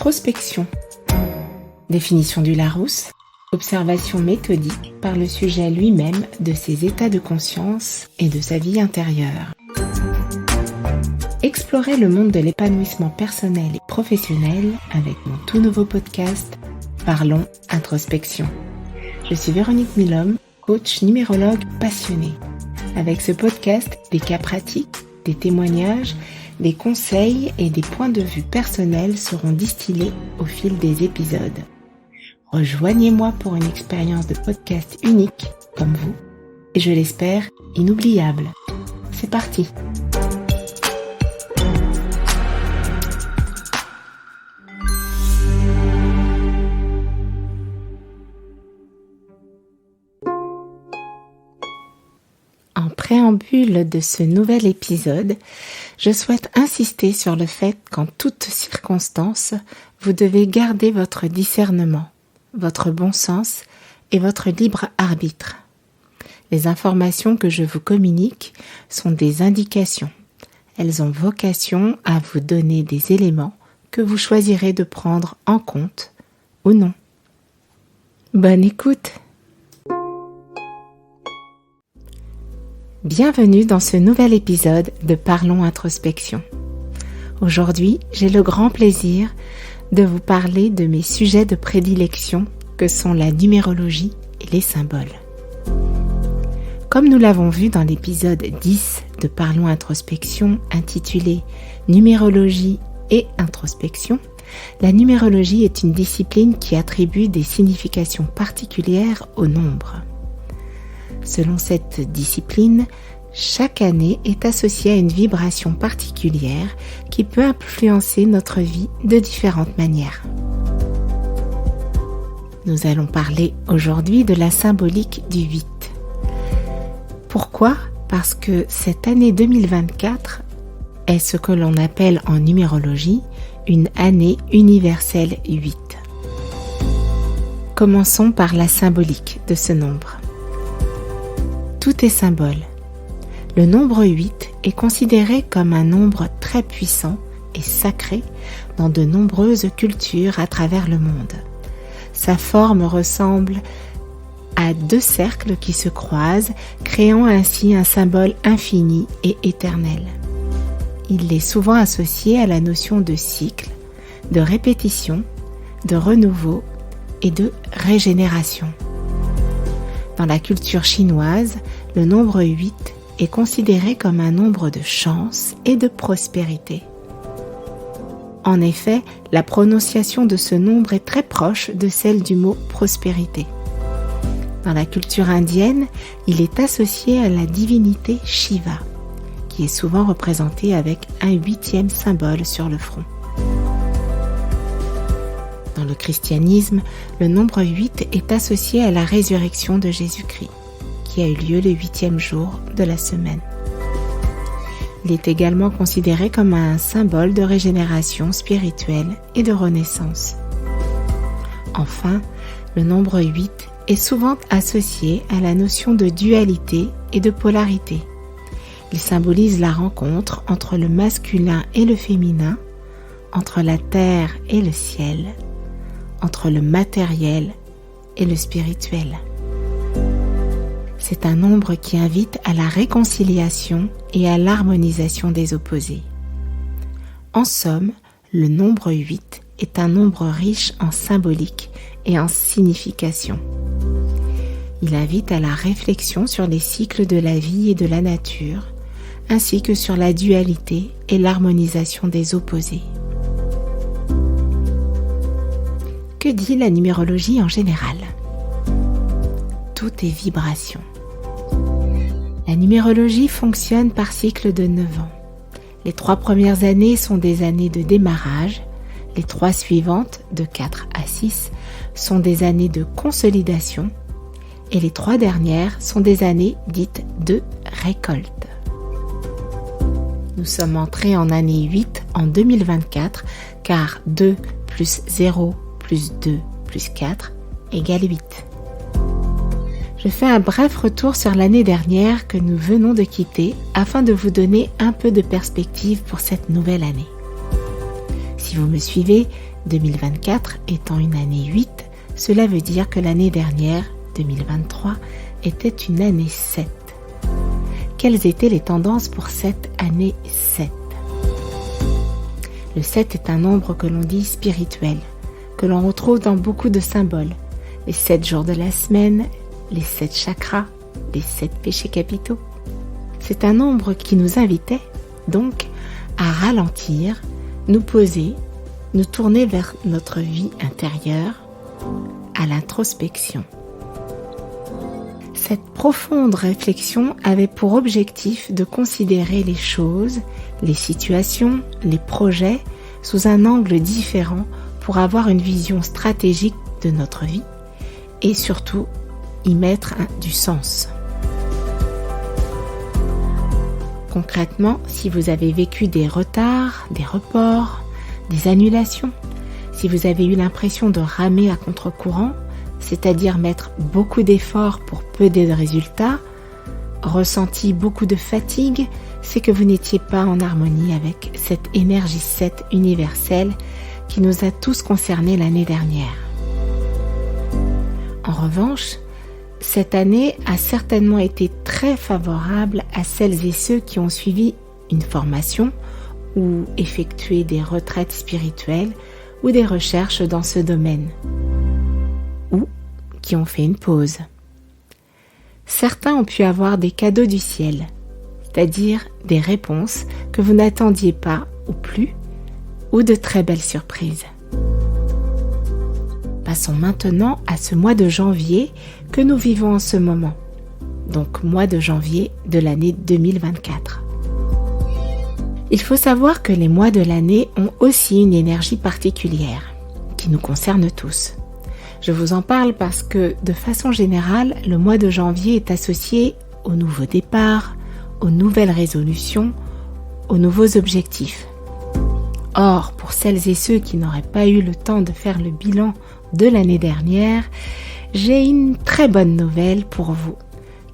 Introspection. Définition du Larousse. Observation méthodique par le sujet lui-même de ses états de conscience et de sa vie intérieure. Explorez le monde de l'épanouissement personnel et professionnel avec mon tout nouveau podcast Parlons Introspection. Je suis Véronique Milhomme, coach numérologue passionnée. Avec ce podcast, des cas pratiques, des témoignages, des conseils et des points de vue personnels seront distillés au fil des épisodes. Rejoignez-moi pour une expérience de podcast unique, comme vous, et je l'espère, inoubliable. C'est parti! En préambule de ce nouvel épisode, je souhaite insister sur le fait qu'en toutes circonstances, vous devez garder votre discernement, votre bon sens et votre libre arbitre. Les informations que je vous communique sont des indications. Elles ont vocation à vous donner des éléments que vous choisirez de prendre en compte ou non. Bonne écoute! Bienvenue dans ce nouvel épisode de Parlons Introspection. Aujourd'hui, j'ai le grand plaisir de vous parler de mes sujets de prédilection que sont la numérologie et les symboles. Comme nous l'avons vu dans l'épisode 10 de Parlons Introspection intitulé Numérologie et introspection, la numérologie est une discipline qui attribue des significations particulières aux nombres. Selon cette discipline, chaque année est associée à une vibration particulière qui peut influencer notre vie de différentes manières. Nous allons parler aujourd'hui de la symbolique du 8. Pourquoi ? Parce que cette année 2024 est ce que l'on appelle en numérologie une année universelle 8. Commençons par la symbolique de ce nombre. Tout est symbole. Le nombre 8 est considéré comme un nombre très puissant et sacré dans de nombreuses cultures à travers le monde. Sa forme ressemble à deux cercles qui se croisent, créant ainsi un symbole infini et éternel. Il est souvent associé à la notion de cycle, de répétition, de renouveau et de régénération. Dans la culture chinoise, le nombre 8 est considéré comme un nombre de chance et de prospérité. En effet, la prononciation de ce nombre est très proche de celle du mot prospérité. Dans la culture indienne, il est associé à la divinité Shiva, qui est souvent représentée avec un 8e symbole sur le front. Dans le christianisme, le nombre 8 est associé à la résurrection de Jésus-Christ, qui a eu lieu le 8e jour de la semaine. Il est également considéré comme un symbole de régénération spirituelle et de renaissance. Enfin, le nombre 8 est souvent associé à la notion de dualité et de polarité. Il symbolise la rencontre entre le masculin et le féminin, entre la terre et le ciel, entre le matériel et le spirituel. C'est un nombre qui invite à la réconciliation et à l'harmonisation des opposés. En somme, le nombre 8 est un nombre riche en symbolique et en signification. Il invite à la réflexion sur les cycles de la vie et de la nature, ainsi que sur la dualité et l'harmonisation des opposés. Que dit la numérologie en général ? Tout est vibration. La numérologie fonctionne par cycle de 9 ans. Les 3 premières années sont des années de démarrage, les 3 suivantes, de 4 à 6, sont des années de consolidation et les 3 dernières sont des années dites de récolte. Nous sommes entrés en année 8 en 2024 car 2 plus 0 plus 2 plus 4 égale 8. Je fais un bref retour sur l'année dernière que nous venons de quitter afin de vous donner un peu de perspective pour cette nouvelle année. Si Si vous me suivez, 2024 étant une année 8, cela veut dire que l'année dernière, 2023, était une année 7. Quelles étaient les tendances pour cette année 7 ? Le 7 est un nombre que l'on dit spirituel, que l'on retrouve dans beaucoup de symboles. Les 7 jours de la semaine, les 7 chakras, les 7 péchés capitaux. C'est un nombre qui nous invitait donc à ralentir, nous poser, nous tourner vers notre vie intérieure, à l'introspection. Cette profonde réflexion avait pour objectif de considérer les choses, les situations, les projets sous un angle différent pour avoir une vision stratégique de notre vie et surtout y mettre du sens. Concrètement, si vous avez vécu des retards, des reports, des annulations, si vous avez eu l'impression de ramer à contre-courant, c'est-à-dire mettre beaucoup d'efforts pour peu de résultats, ressenti beaucoup de fatigue, c'est que vous n'étiez pas en harmonie avec cette énergie 7 universelle qui nous a tous concernés l'année dernière. En revanche, cette année a certainement été très favorable à celles et ceux qui ont suivi une formation ou effectué des retraites spirituelles ou des recherches dans ce domaine, ou qui ont fait une pause. Certains ont pu avoir des cadeaux du ciel, c'est-à-dire des réponses que vous n'attendiez pas ou plus, ou de très belles surprises. Passons maintenant à ce mois de janvier que nous vivons en ce moment, donc mois de janvier de l'année 2024. Il faut savoir que les mois de l'année ont aussi une énergie particulière, qui nous concerne tous. Je vous en parle parce que, de façon générale, le mois de janvier est associé aux nouveaux départs, aux nouvelles résolutions, aux nouveaux objectifs. Or, pour celles et ceux qui n'auraient pas eu le temps de faire le bilan de l'année dernière, j'ai une très bonne nouvelle pour vous,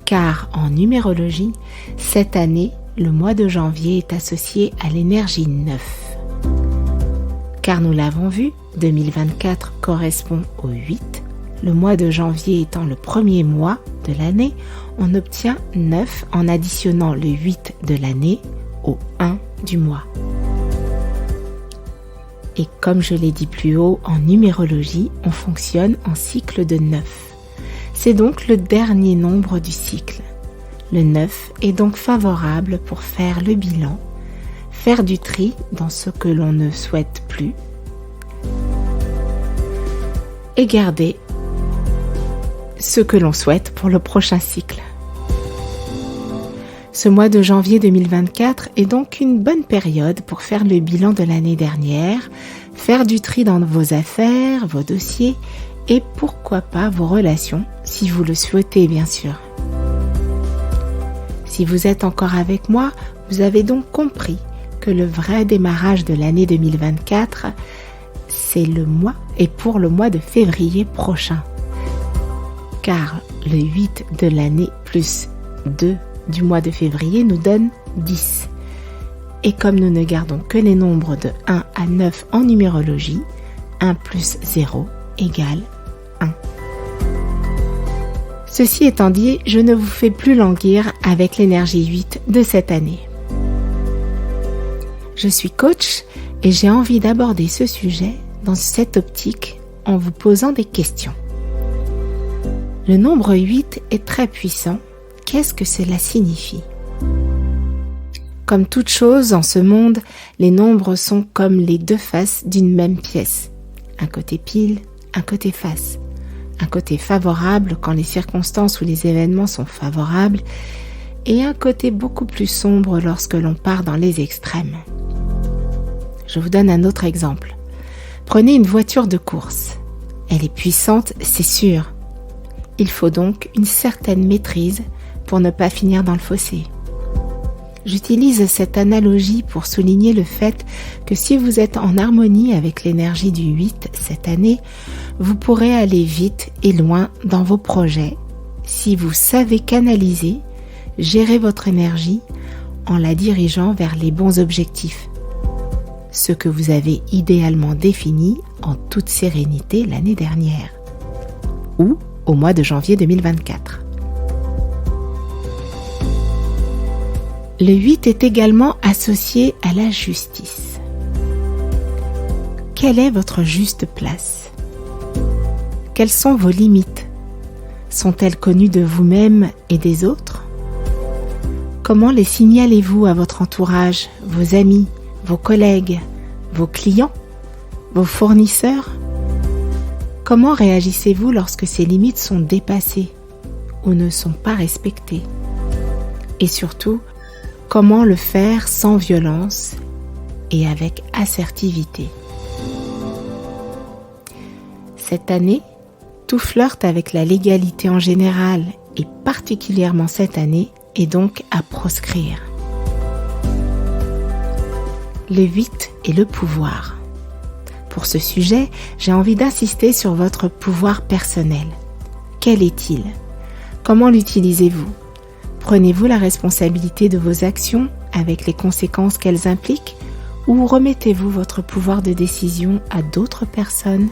car en numérologie, cette année, le mois de janvier est associé à l'énergie 9. Car nous l'avons vu, 2024 correspond au 8. Le mois de janvier étant le premier mois de l'année, on obtient 9 en additionnant le 8 de l'année au 1 du mois. Et comme je l'ai dit plus haut, en numérologie, on fonctionne en cycle de 9. C'est donc le dernier nombre du cycle. Le 9 est donc favorable pour faire le bilan, faire du tri dans ce que l'on ne souhaite plus et garder ce que l'on souhaite pour le prochain cycle. Ce mois de janvier 2024 est donc une bonne période pour faire le bilan de l'année dernière, faire du tri dans vos affaires, vos dossiers et pourquoi pas vos relations, si vous le souhaitez bien sûr. Si vous êtes encore avec moi, vous avez donc compris que le vrai démarrage de l'année 2024, c'est le mois et pour le mois de février prochain. Car le 8 de l'année plus 2 du mois de février nous donne 10. Et comme nous ne gardons que les nombres de 1 à 9 en numérologie, 1 plus 0 égale 1. Ceci étant dit, je ne vous fais plus languir avec l'énergie 8 de cette année. Je suis coach et j'ai envie d'aborder ce sujet dans cette optique en vous posant des questions. Le nombre 8 est très puissant. Qu'est-ce que cela signifie ? Comme toute chose en ce monde, les nombres sont comme les deux faces d'une même pièce. Un côté pile, un côté face. Un côté favorable quand les circonstances ou les événements sont favorables et un côté beaucoup plus sombre lorsque l'on part dans les extrêmes. Je vous donne un autre exemple. Prenez une voiture de course. Elle est puissante, c'est sûr. Il faut donc une certaine maîtrise pour ne pas finir dans le fossé. J'utilise cette analogie pour souligner le fait que si vous êtes en harmonie avec l'énergie du 8 cette année, vous pourrez aller vite et loin dans vos projets si vous savez canaliser, gérer votre énergie en la dirigeant vers les bons objectifs. ce que vous avez idéalement défini en toute sérénité l'année dernière ou au mois de janvier 2024. Le 8 est également associé à la justice. Quelle est votre juste place? Quelles sont vos limites? Sont-elles connues de vous-même et des autres? Comment les signalez-vous à votre entourage, vos amis, vos collègues, vos clients, vos fournisseurs? Comment réagissez-vous lorsque ces limites sont dépassées ou ne sont pas respectées? Et surtout, comment le faire sans violence et avec assertivité? Cette année, tout flirte avec la légalité en général et particulièrement cette année est donc à proscrire. Le 8 est le pouvoir. Pour ce sujet, j'ai envie d'insister sur votre pouvoir personnel. Quel est-il? Comment l'utilisez-vous? Prenez-vous la responsabilité de vos actions avec les conséquences qu'elles impliquent ou remettez-vous votre pouvoir de décision à d'autres personnes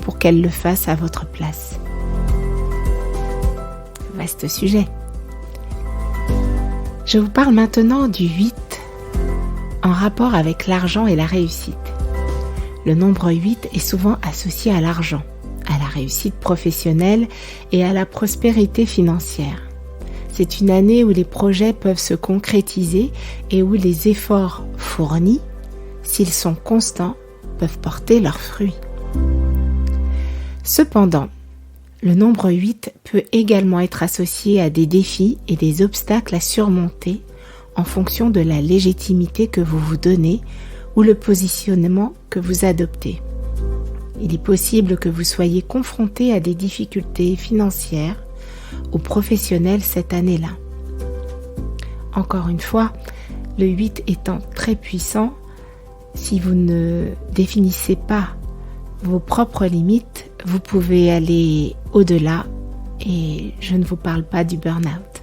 pour qu'elles le fassent à votre place? Vaste sujet. Je vous parle maintenant du 8 en rapport avec l'argent et la réussite. Le nombre 8 est souvent associé à l'argent, à la réussite professionnelle et à la prospérité financière. C'est une année où les projets peuvent se concrétiser et où les efforts fournis, s'ils sont constants, peuvent porter leurs fruits. Cependant, le nombre 8 peut également être associé à des défis et des obstacles à surmonter en fonction de la légitimité que vous vous donnez ou le positionnement que vous adoptez. Il est possible que vous soyez confronté à des difficultés financières ou professionnelles cette année-là. Encore une fois, le 8 étant très puissant, si vous ne définissez pas vos propres limites, vous pouvez aller au-delà et je ne vous parle pas du burn-out.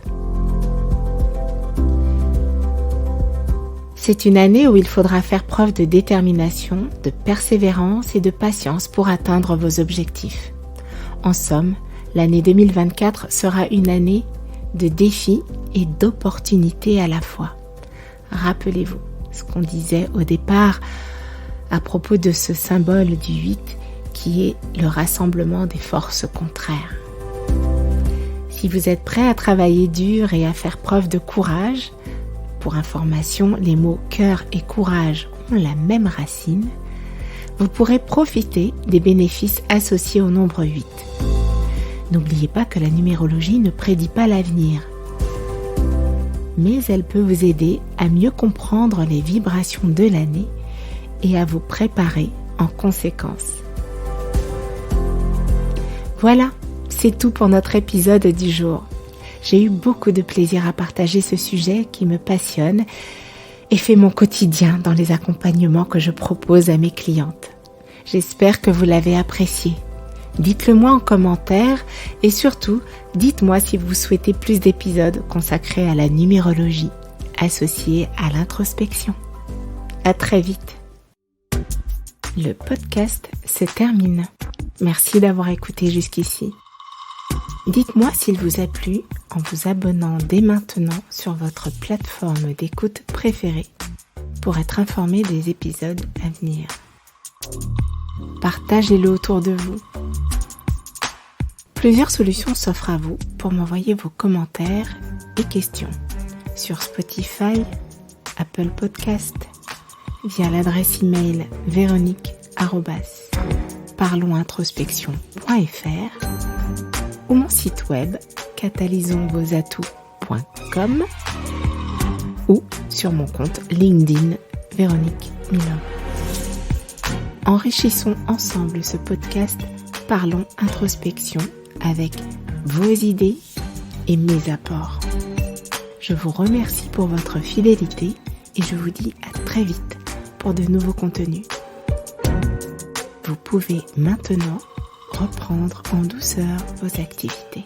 C'est une année où il faudra faire preuve de détermination, de persévérance et de patience pour atteindre vos objectifs. En somme, l'année 2024 sera une année de défis et d'opportunités à la fois. Rappelez-vous ce qu'on disait au départ à propos de ce symbole du 8 qui est le rassemblement des forces contraires. Si vous êtes prêt à travailler dur et à faire preuve de courage, pour information, les mots cœur et courage ont la même racine, vous pourrez profiter des bénéfices associés au nombre 8. N'oubliez pas que la numérologie ne prédit pas l'avenir, mais elle peut vous aider à mieux comprendre les vibrations de l'année et à vous préparer en conséquence. Voilà, c'est tout pour notre épisode du jour. J'ai eu beaucoup de plaisir à partager ce sujet qui me passionne et fait mon quotidien dans les accompagnements que je propose à mes clientes. J'espère que vous l'avez apprécié. Dites-le moi en commentaire et surtout, dites-moi si vous souhaitez plus d'épisodes consacrés à la numérologie, associés à l'introspection. À très vite. Le podcast se termine. Merci d'avoir écouté jusqu'ici. Dites-moi s'il vous a plu en vous abonnant dès maintenant sur votre plateforme d'écoute préférée pour être informé des épisodes à venir. Partagez-le autour de vous. Plusieurs solutions s'offrent à vous pour m'envoyer vos commentaires et questions sur Spotify, Apple Podcast, via l'adresse email veronique@parlonsintrospection.fr ou mon site web catalysonsvosatouts.com ou sur mon compte LinkedIn Véronique Milon. Enrichissons ensemble ce podcast Parlons Introspection avec vos idées et mes apports. Je vous remercie pour votre fidélité et je vous dis à très vite pour de nouveaux contenus. Vous pouvez maintenant reprendre en douceur vos activités.